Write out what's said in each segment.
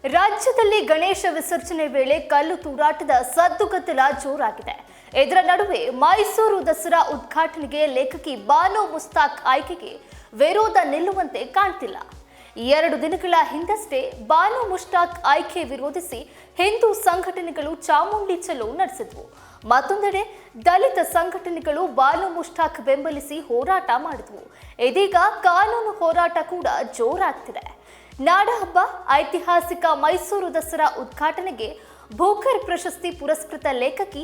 ರಾಜ್ಯದಲ್ಲಿ ಗಣೇಶ ವಿಸರ್ಜನೆ ವೇಳೆ ಕಲ್ಲು ತೂರಾಟದ ಸದ್ದುಗದ್ದಲ ಜೋರಾಗಿದೆ. ಇದರ ನಡುವೆ ಮೈಸೂರು ದಸರಾ ಉದ್ಘಾಟನೆಗೆ ಲೇಖಕಿ ಬಾನು ಮುಸ್ತಾಕ್ ಆಯ್ಕೆಗೆ ವಿರೋಧ ನಿಲ್ಲುವಂತೆ ಕಾಣ್ತಿಲ್ಲ. 2 ದಿನಗಳ ಹಿಂದಷ್ಟೇ ಬಾನು ಮುಸ್ತಾಕ್ ಆಯ್ಕೆ ವಿರೋಧಿಸಿ ಹಿಂದೂ ಸಂಘಟನೆಗಳು ಚಾಮುಂಡಿ ಚಲೋ ನಡೆಸಿದ್ವು. ಮತ್ತೊಂದೆಡೆ ದಲಿತ ಸಂಘಟನೆಗಳು ಬಾನು ಮುಸ್ತಾಕ್ ಬೆಂಬಲಿಸಿ ಹೋರಾಟ ಮಾಡಿದ್ವು. ಇದೀಗ ಕಾನೂನು ಹೋರಾಟ ಕೂಡ ಜೋರಾಗ್ತಿದೆ. ನಾಡಹಬ್ಬ ಐತಿಹಾಸಿಕ ಮೈಸೂರು ದಸರಾ ಉದ್ಘಾಟನೆಗೆ ಬೂಕರ್ ಪ್ರಶಸ್ತಿ ಪುರಸ್ಕೃತ ಲೇಖಕಿ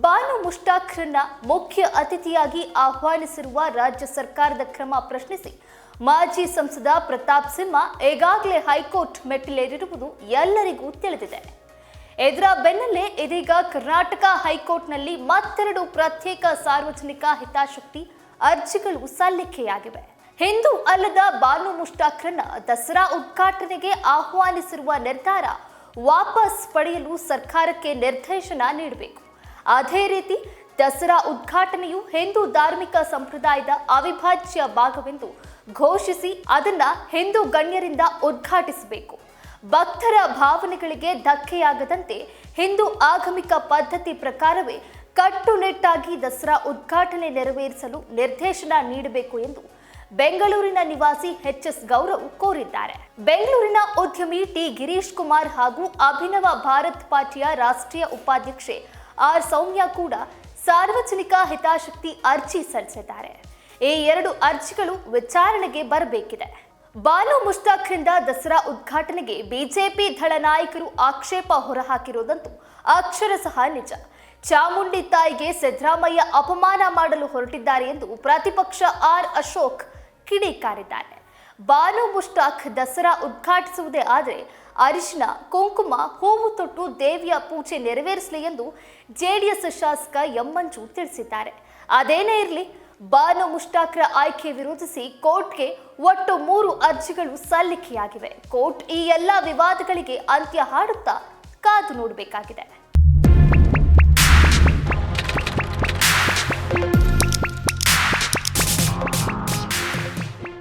ಬಾನು ಮುಸ್ತಾಕ್ರನ್ನ ಮುಖ್ಯ ಅತಿಥಿಯಾಗಿ ಆಹ್ವಾನಿಸಿರುವ ರಾಜ್ಯ ಸರ್ಕಾರದ ಕ್ರಮ ಪ್ರಶ್ನಿಸಿ ಮಾಜಿ ಸಂಸದ ಪ್ರತಾಪ್ ಸಿಂಹ ಈಗಾಗಲೇ ಹೈಕೋರ್ಟ್ ಮೆಟ್ಟಿಲೇರಿರುವುದು ಎಲ್ಲರಿಗೂ ತಿಳಿದಿದೆ. ಇದರ ಬೆನ್ನಲ್ಲೇ ಇದೀಗ ಕರ್ನಾಟಕ ಹೈಕೋರ್ಟ್ನಲ್ಲಿ ಮತ್ತೆರಡು ಪ್ರತ್ಯೇಕ ಸಾರ್ವಜನಿಕ ಹಿತಾಸಕ್ತಿ ಅರ್ಜಿಗಳು ಸಲ್ಲಿಕೆಯಾಗಿವೆ. ಹಿಂದೂ ಅಲ್ಲದ ಬಾನು ಮುಸ್ತಾಕ್ರನ್ನ ದಸರಾ ಉದ್ಘಾಟನೆಗೆ ಆಹ್ವಾನಿಸಿರುವ ನಿರ್ಧಾರ ವಾಪಸ್ ಪಡೆಯಲು ಸರ್ಕಾರಕ್ಕೆ ನಿರ್ದೇಶನ ನೀಡಬೇಕು. ಅದೇ ರೀತಿ ದಸರಾ ಉದ್ಘಾಟನೆಯು ಹಿಂದೂ ಧಾರ್ಮಿಕ ಸಂಪ್ರದಾಯದ ಅವಿಭಾಜ್ಯ ಭಾಗವೆಂದು ಘೋಷಿಸಿ ಅದನ್ನ ಹಿಂದೂ ಗಣ್ಯರಿಂದ ಉದ್ಘಾಟಿಸಬೇಕು. ಭಕ್ತರ ಭಾವನೆಗಳಿಗೆ ಧಕ್ಕೆಯಾಗದಂತೆ ಹಿಂದೂ ಆಗಮಿಕ ಪದ್ಧತಿ ಪ್ರಕಾರವೇ ಕಟ್ಟುನಿಟ್ಟಾಗಿ ದಸರಾ ಉದ್ಘಾಟನೆ ನೆರವೇರಿಸಲು ನಿರ್ದೇಶನ ನೀಡಬೇಕು ಎಂದು ಬೆಂಗಳೂರಿನ ನಿವಾಸಿ ಎಚ್.ಎಸ್. ಗೌರವ್ ಕೋರಿದ್ದಾರೆ. ಬೆಂಗಳೂರಿನ ಉದ್ಯಮಿ ಟಿ. ಗಿರೀಶ್ ಕುಮಾರ್ ಹಾಗೂ ಅಭಿನವ ಭಾರತ್ ಪಾರ್ಟಿಯ ರಾಷ್ಟ್ರೀಯ ಉಪಾಧ್ಯಕ್ಷೆ ಆರ್. ಸೌಮ್ಯ ಕೂಡ ಸಾರ್ವಜನಿಕ ಹಿತಾಸಕ್ತಿ ಅರ್ಜಿ ಸಲ್ಲಿಸಿದ್ದಾರೆ. ಈ 2 ಅರ್ಜಿಗಳು ವಿಚಾರಣೆಗೆ ಬರಬೇಕಿದೆ. ಬಾನು ಮುಸ್ತಾಕ್ರಿಂದ ದಸರಾ ಉದ್ಘಾಟನೆಗೆ ಬಿಜೆಪಿ ದಳ ನಾಯಕರು ಆಕ್ಷೇಪ ಹೊರಹಾಕಿರುವುದಂತೂ ಅಕ್ಷರಶಃ ನಿಜ. ಚಾಮುಂಡಿ ತಾಯಿಗೆ ಸಿದ್ದರಾಮಯ್ಯ ಅಪಮಾನ ಮಾಡಲು ಹೊರಟಿದ್ದಾರೆ ಎಂದು ಪ್ರತಿಪಕ್ಷ ಆರ್. ಅಶೋಕ್ ಕಿಡಿಕಾರಿದ್ದಾರೆ. ಬಾನು ಮುಸ್ತಾಕ್ ದಸರಾ ಉದ್ಘಾಟಿಸುವುದೇ ಆದರೆ ಅರಿಶಿನ, ಕುಂಕುಮ, ಹೂವು ತೊಟ್ಟು ದೇವಿಯ ಪೂಜೆ ನೆರವೇರಿಸಲಿ ಎಂದು ಜೆಡಿಎಸ್ ಶಾಸಕ ಎಂ. ಮಂಜು ತಿಳಿಸಿದ್ದಾರೆ. ಅದೇನೇ ಇರಲಿ, ಬಾನು ಮುಸ್ತಾಕ್ರ ಆಯ್ಕೆ ವಿರೋಧಿಸಿ ಕೋರ್ಟ್ಗೆ ಒಟ್ಟು 3 ಅರ್ಜಿಗಳು ಸಲ್ಲಿಕೆಯಾಗಿವೆ. ಕೋರ್ಟ್ ಈ ಎಲ್ಲ ವಿವಾದಗಳಿಗೆ ಅಂತ್ಯ ಹಾಡುತ್ತಾ ಕಾದು ನೋಡಬೇಕಾಗಿದೆ.